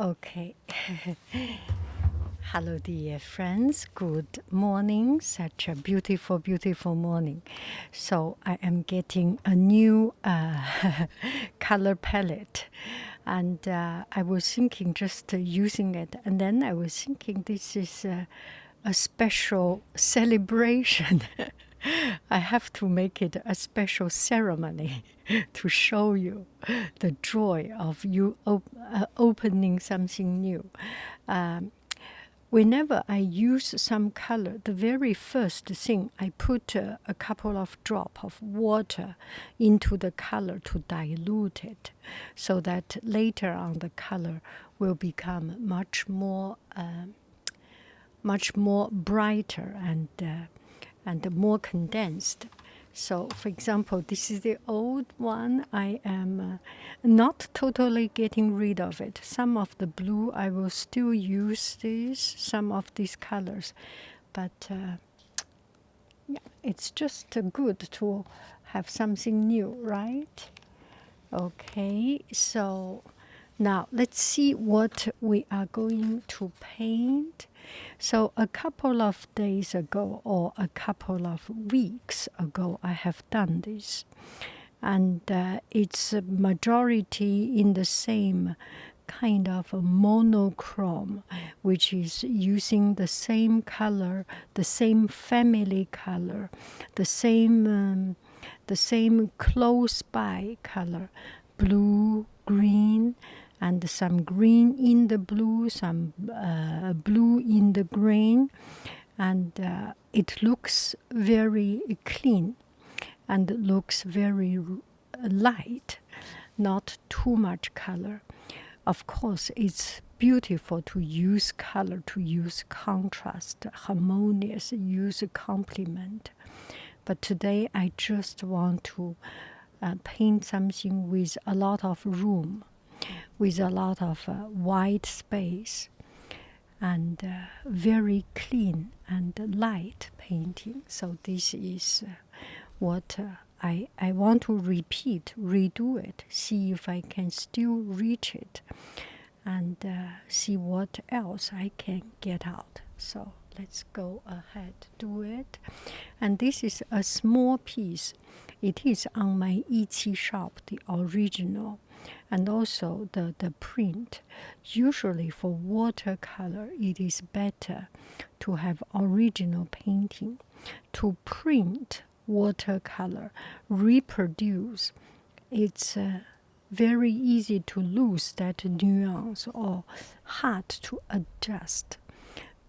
Okay. Hello, dear friends. Good morning. Such a beautiful, beautiful morning. So I am getting a new color palette. And I was thinking just using it. And then I was thinking this is a special celebration. I have to make it a special ceremony to show you the joy of you opening something new. Whenever I use some color, the very first thing I put a couple of drops of water into the color to dilute it, so that later on the color will become much more brighter and more condensed. So, for example, this is the old one. I am not totally getting rid of it. Some of the blue, I will still use this, some of these colors. But yeah, it's just good to have something new, right? Okay, so now let's see what we are going to paint. So a couple of days ago or a couple of weeks ago, I have done this. And it's a majority in the same kind of a monochrome, which is using the same color, the same family color, the same close by color, blue, green, and some green in the blue, some blue in the green, and it looks very clean and looks very light, not too much color. Of course, it's beautiful to use color, to use contrast, harmonious, use complement. But today I just want to paint something with a lot of room, with a lot of white space, and very clean and light painting. So this is what I want to repeat, redo it, see if I can still reach it, and see what else I can get out. So let's go ahead, do it. And this is a small piece. It is on my Etsy shop, the original, and also the print. Usually for watercolor, it is better to have original painting. To print watercolor, reproduce, it's very easy to lose that nuance or hard to adjust.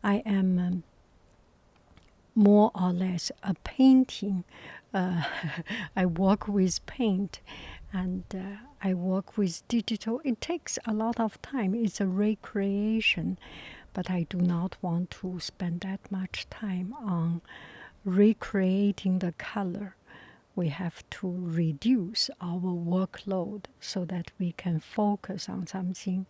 I am more or less a painting. I work with paint and I work with digital. It takes a lot of time. It's a recreation, but I do not want to spend that much time on recreating the color. We have to reduce our workload so that we can focus on something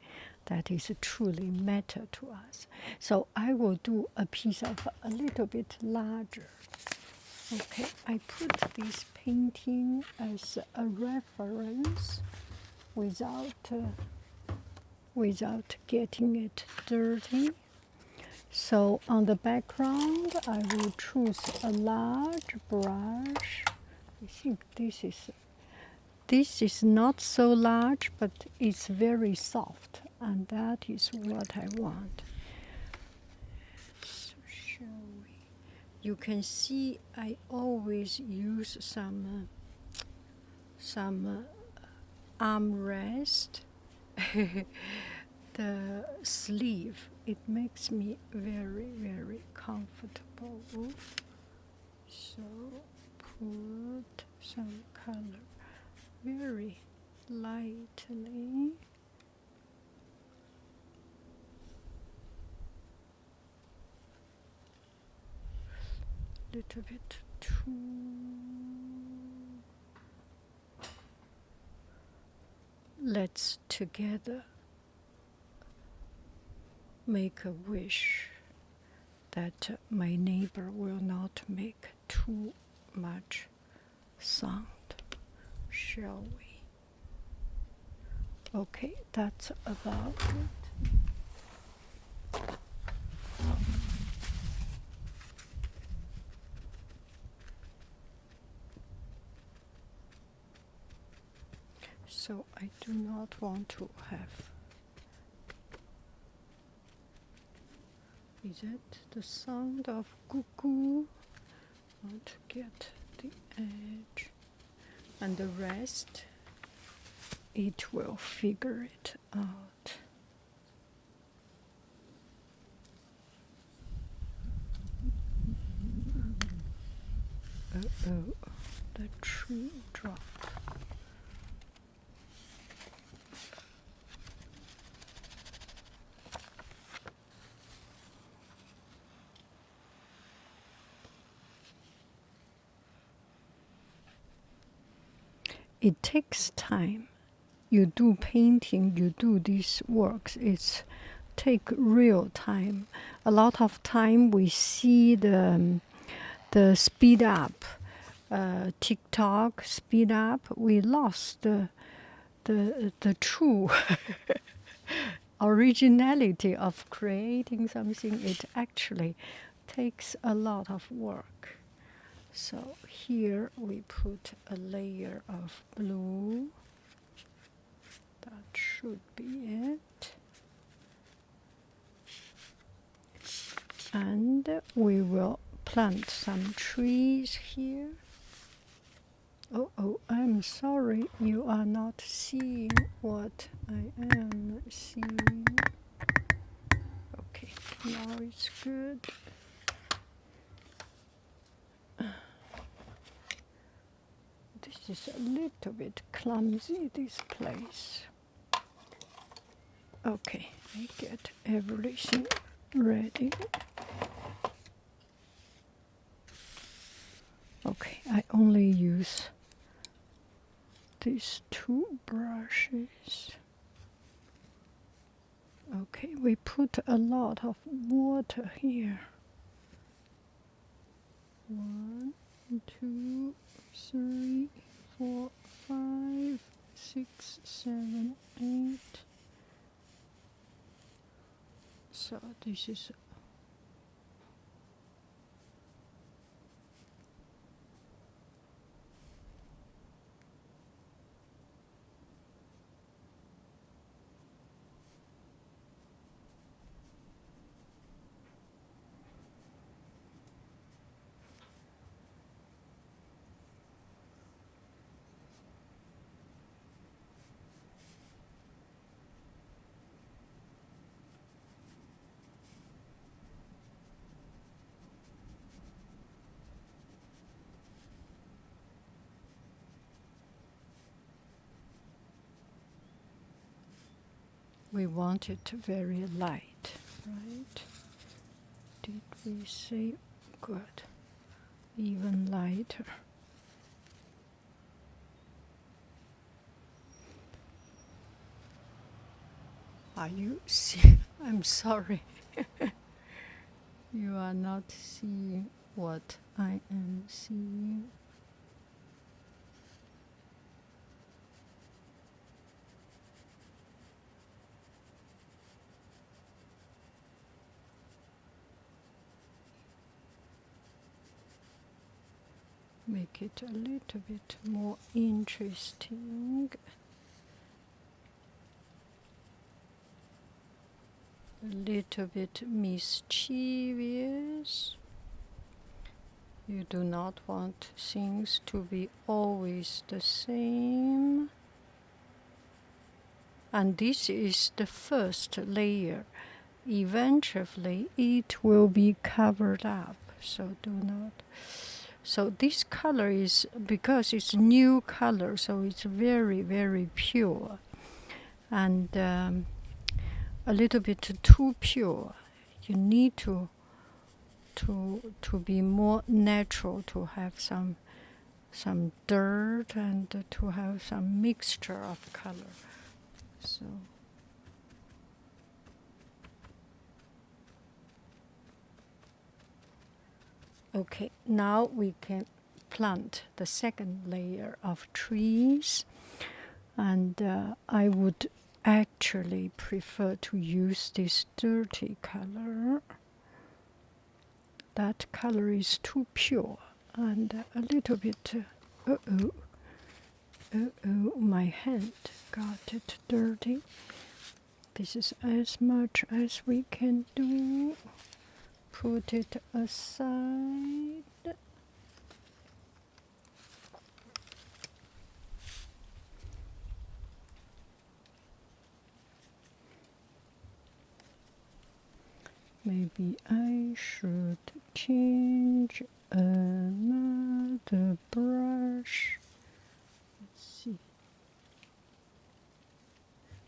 that is truly matter to us. So I will do a piece of a little bit larger. Okay, I put this painting as a reference without getting it dirty. So on the background, I will choose a large brush. I think this is not so large, but it's very soft, and that is what I want. So shall we? You can see I always use some armrest. The sleeve, it makes me very, very comfortable. So put some color very lightly. Little bit too. Let's together make a wish that my neighbor will not make too much sound. Shall we? Okay, that's about it. So I do not want to have. Is it the sound of cuckoo? I want to get the edge, and the rest, it will figure it out. Uh-oh, the tree dropped. It takes time. You do painting, you do these works, it's take real time. A lot of time we see the speed up, TikTok speed up. We lost the true originality of creating something. It actually takes a lot of work. So here we put a layer of blue. That should be it. And we will plant some trees here. Oh, I'm sorry, you are not seeing what I am seeing. Okay, now it's good. This is a little bit clumsy, this place. Okay, I get everything ready. Okay, I only use these two brushes. Okay, we put a lot of water here. 1, 2, 3, 4, 5, 6, 7, 8. So this is we want it very light, right? Did we say good? Even lighter. Are you seeing? I'm sorry. You are not seeing what I am seeing. Make it a little bit more interesting. A little bit mischievous. You do not want things to be always the same. And this is the first layer. Eventually it will be covered up, so do not. So this color is, because it's new color, so it's very, very pure. And a little bit too pure. You need to be more natural, to have some dirt and to have some mixture of color. So okay, now we can plant the second layer of trees, and I would actually prefer to use this dirty color. That color is too pure and a little bit, my hand got it dirty. This is as much as we can do. Put it aside. Maybe I should change another brush. Let's see.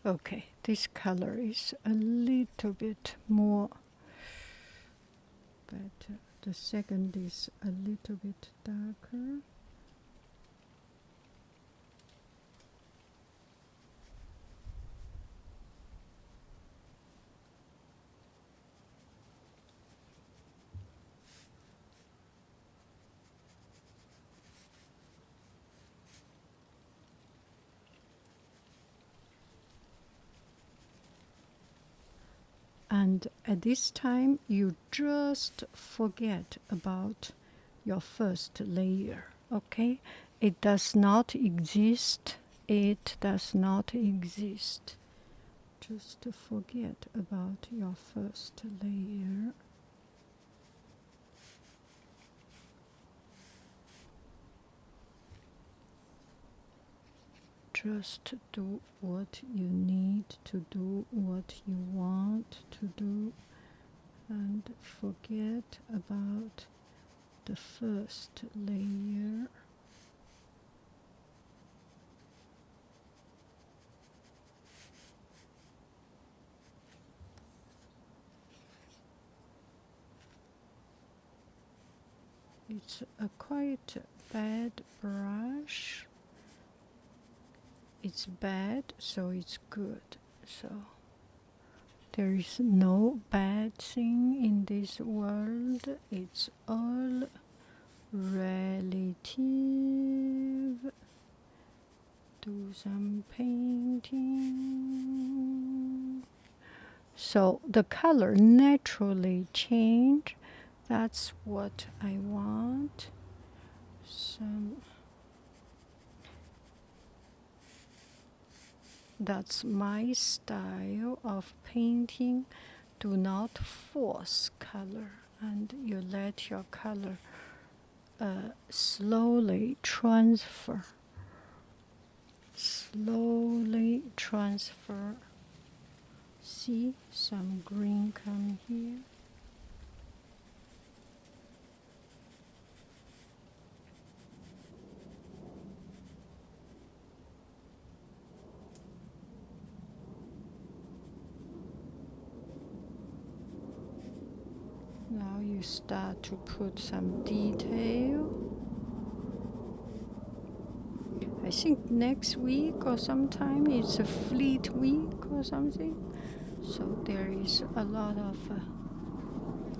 Okay, this color is a little bit more better. The second is a little bit darker. And at this time, you just forget about your first layer, okay? It does not exist. It does not exist. Just forget about your first layer. Just do what you need to do, what you want to do, and forget about the first layer. It's a quite bad brush. It's bad, so it's good. So there is no bad thing in this world. It's all relative. Do some painting. So the color naturally change. That's what I want. That's my style of painting. Do not force color, and you let your color slowly transfer. Slowly transfer. See some green come here. Now you start to put some detail. I think next week or sometime it's a fleet week or something. So there is a lot of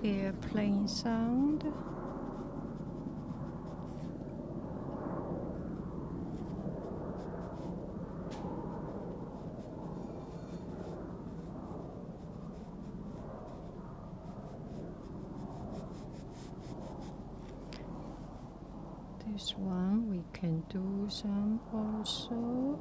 airplane sound. This one we can do some also.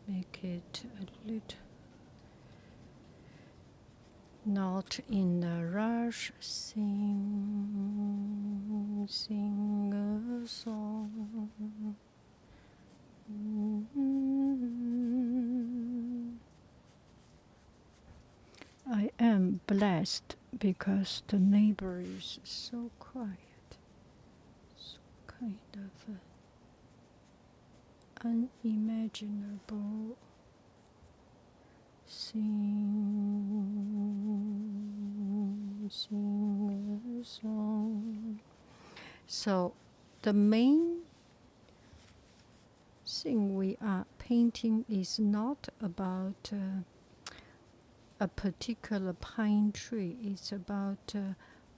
Make it a little not in a rush. Sing a song. I am blessed because the neighbor is so quiet, so kind of unimaginable. Sing a song. So the main thing we are painting is not about a particular pine tree. It's about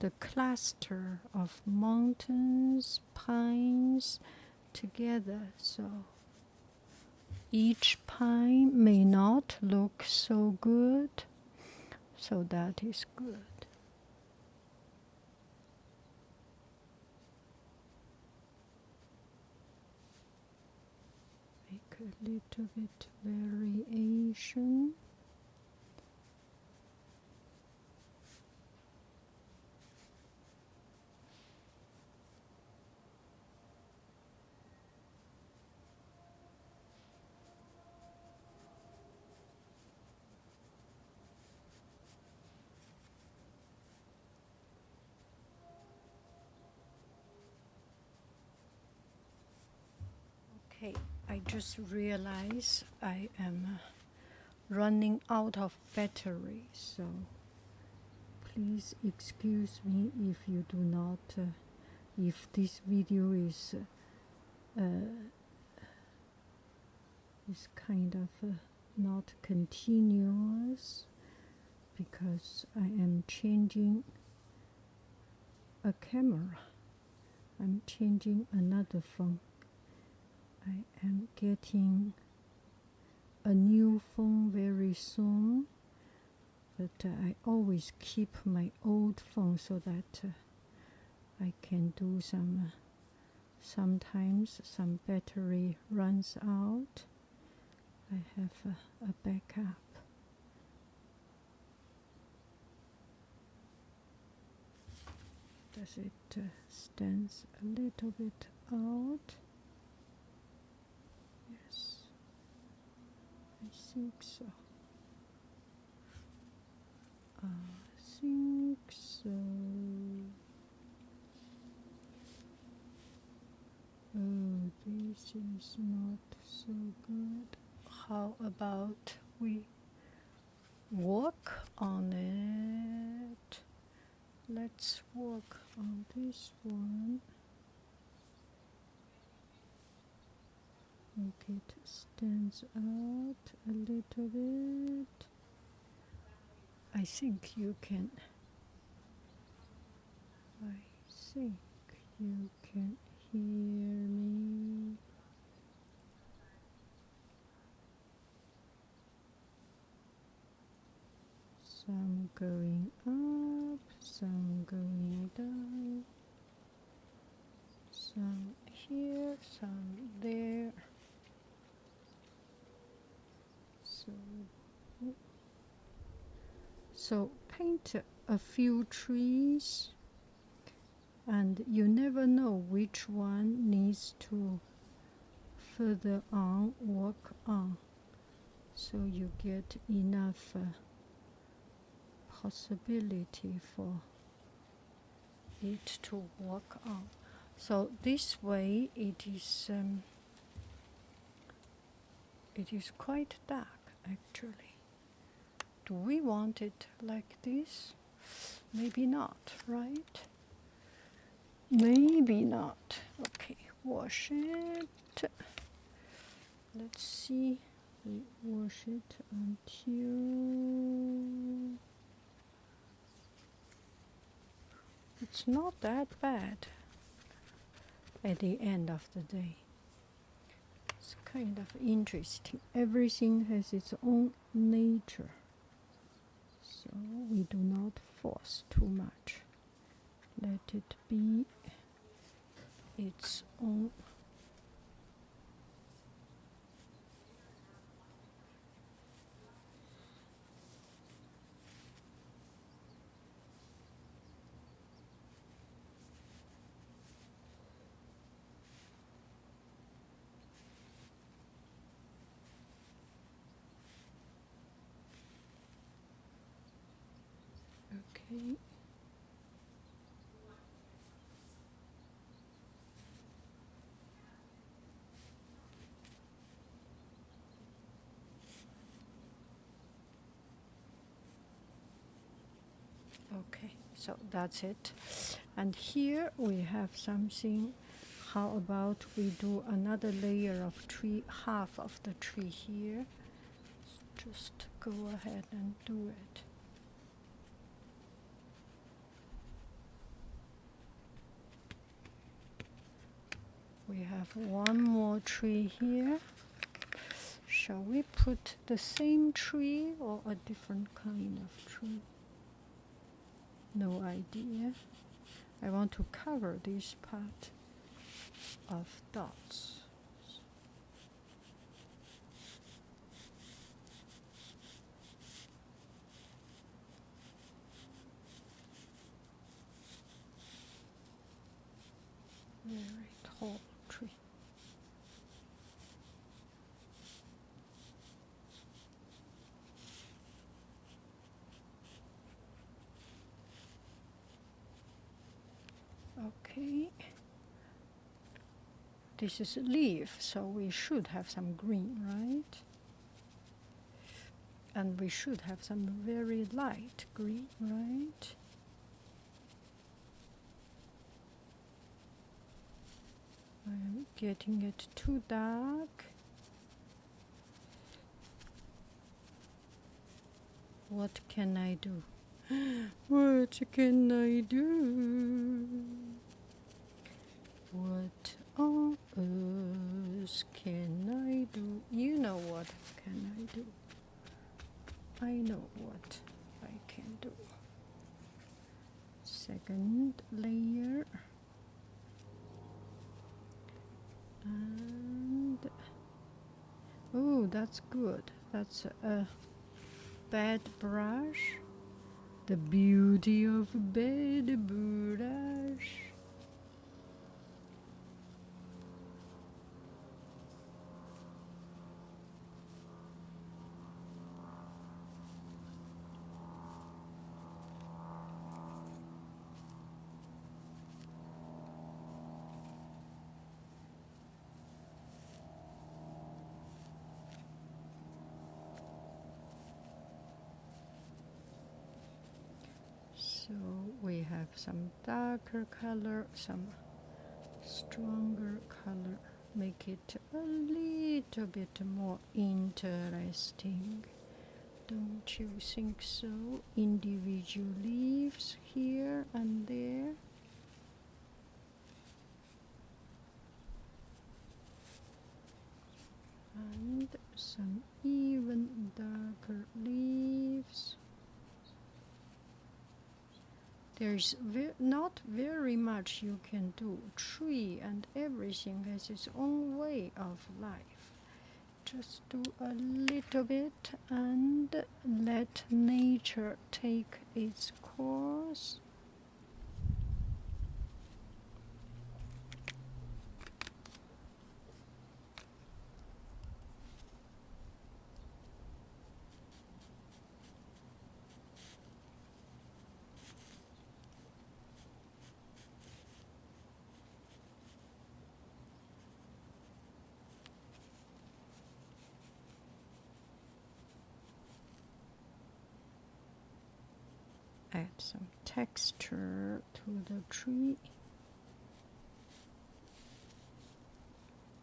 the cluster of mountains, pines together. So each pine may not look so good, so that is good. Make a little bit variation. Okay, I just realized I am running out of battery, so please excuse me if you do not, if this video is kind of not continuous, because I am changing a camera. I'm changing another phone. I am getting a new phone very soon, but I always keep my old phone so that I can do sometimes some battery runs out. I have a backup. Does it stands a little bit out? Yes, I think so. I think so. Oh, this is not so good. How about we work on it? Let's work on this one. Make it stands out a little bit. I think you can. I think you can hear me. Some going up, some going down, some here, some there. So paint a few trees, and you never know which one needs to further on work on, so you get enough possibility for it to work on. So this way it is quite dark actually. Do we want it like this? Maybe not, right? Maybe not. Okay, wash it. Let's see. We wash it until it's not that bad at the end of the day. It's kind of interesting. Everything has its own nature. So we do not force too much. Let it be its own. Okay. Okay, so that's it. And here we have something. How about we do another layer of tree, half of the tree here. Just go ahead and do it. We have one more tree here. Shall we put the same tree or a different kind of tree? No idea. I want to cover this part of dots. Very tall tree. Okay. This is a leaf, so we should have some green, right? And we should have some very light green, right? I'm getting it too dark. What can I do? What can I do? What on earth can I do? You know what can I do? I know what I can do. Second layer. And oh, that's good. That's a bad brush. The beauty of a bad brush. So we have some darker color, some stronger color. Make it a little bit more interesting. Don't you think so? Individual leaves here and there. And some even darker leaves. There's not very much you can do. Tree and everything has its own way of life. Just do a little bit and let nature take its course. Add some texture to the tree.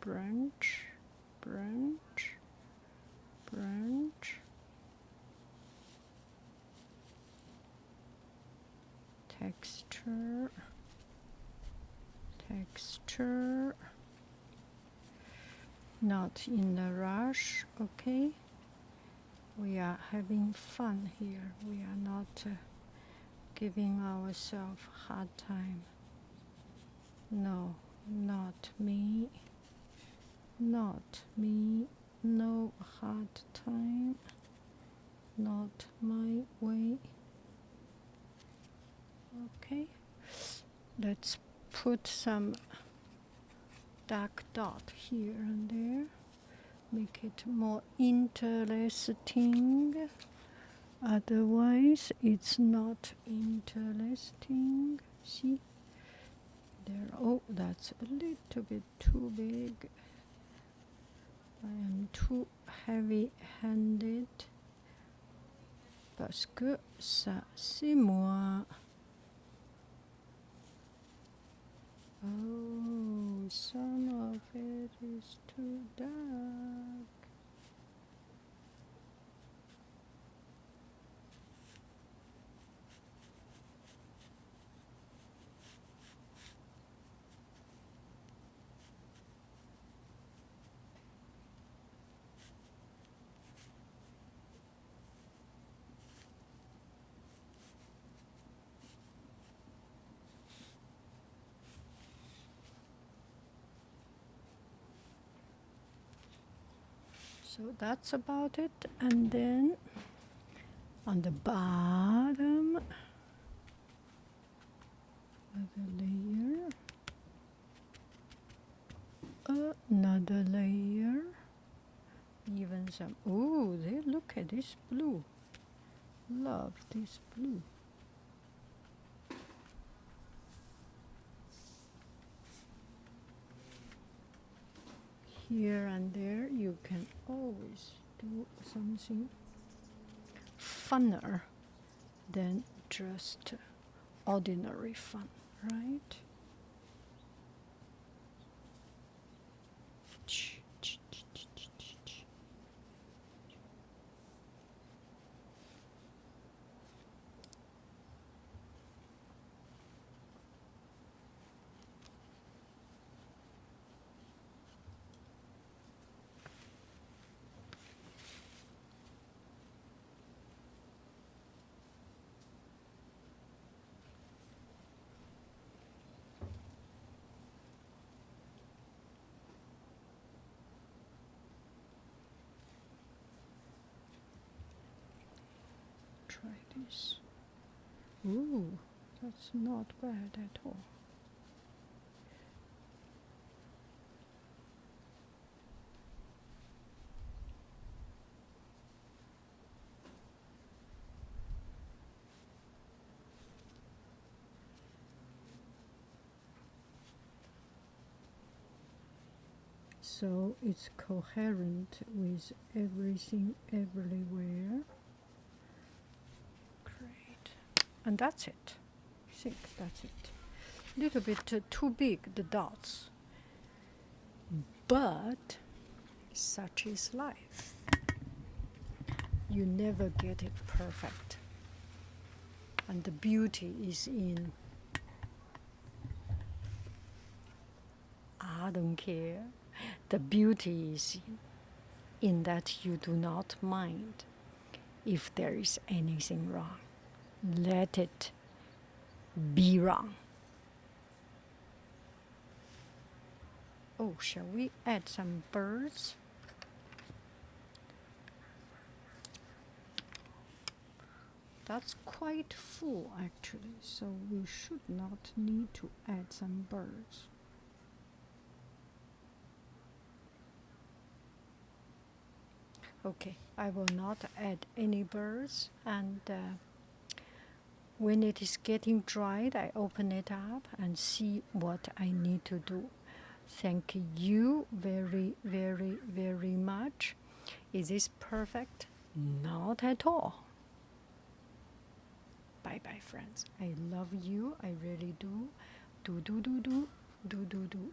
Branch, branch, branch. Texture, texture. Not in a rush, okay? We are having fun here. We are not giving ourselves hard time. No, not me. Not me. No hard time. Not my way. Okay. Let's put some dark dot here and there. Make it more interesting. Otherwise, it's not interesting. See? There. Oh, that's a little bit too big. I am too heavy-handed. Parce que ça, c'est moi. Oh, some of it is too dark. So that's about it. And then on the bottom, another layer, another layer, even some. Oh, look at this blue. Love this blue. Here and there, you can always do something funner than just ordinary fun, right? Try this. Ooh, that's not bad at all. So it's coherent with everything everywhere. Great. And that's it. I think that's it. A little bit too big, the dots. But such is life. You never get it perfect. And the beauty is in, I don't care. The beauty is in that you do not mind if there is anything wrong. Let it be wrong. Oh, shall we add some birds? That's quite full actually, so we should not need to add some birds. Okay, I will not add any birds, and when it is getting dried, I open it up and see what I need to do. Thank you very, very, very much. Is this perfect? Not at all. Bye bye, friends. I love you. I really do. Do, do, do, do, do, do, do.